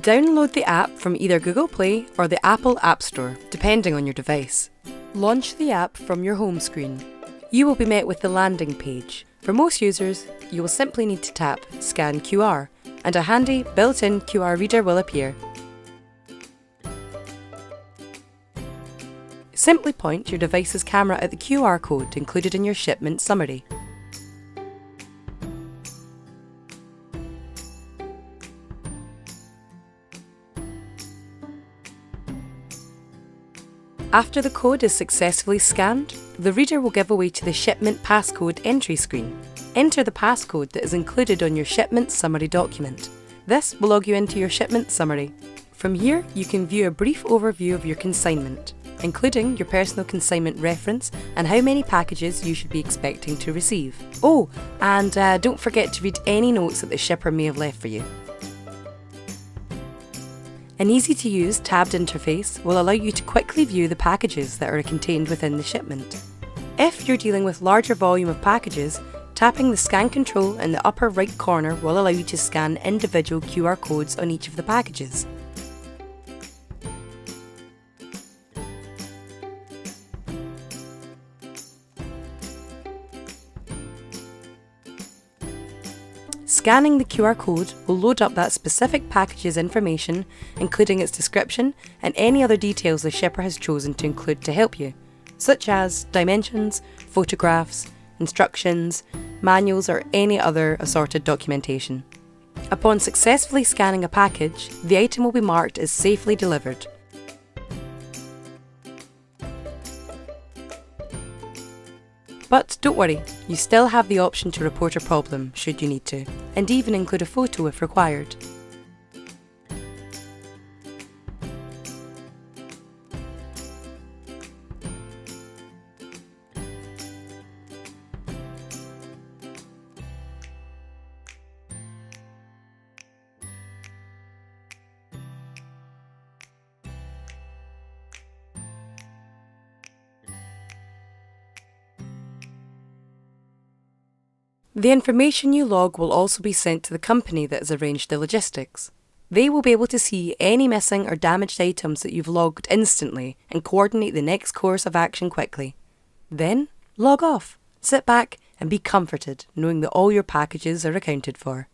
Download the app from either Google Play or the Apple App Store, depending on your device. Launch the app from your home screen. You will be met with the landing page. For most users, you will simply need to tap Scan QR, and a handy built-in QR reader will appear. Simply point your device's camera at the QR code included in your shipment summary. After the code is successfully scanned, the reader will give away to the shipment passcode entry screen. Enter the passcode that is included on your shipment summary document. This will log you into your shipment summary. From here, you can view a brief overview of your consignment, including your personal consignment reference and how many packages you should be expecting to receive. Oh, and don't forget to read any notes that the shipper may have left for you. An easy-to-use tabbed interface will allow you to quickly view the packages that are contained within the shipment. If you're dealing with larger volume of packages, tapping the scan control in the upper right corner will allow you to scan individual QR codes on each of the packages. Scanning the QR code will load up that specific package's information, including its description and any other details the shipper has chosen to include to help you, such as dimensions, photographs, instructions, manuals, or any other assorted documentation. Upon successfully scanning a package, the item will be marked as safely delivered. But don't worry, you still have the option to report a problem should you need to, and even include a photo if required. The information you log will also be sent to the company that has arranged the logistics. They will be able to see any missing or damaged items that you've logged instantly and coordinate the next course of action quickly. Then, log off, sit back and be comforted knowing that all your packages are accounted for.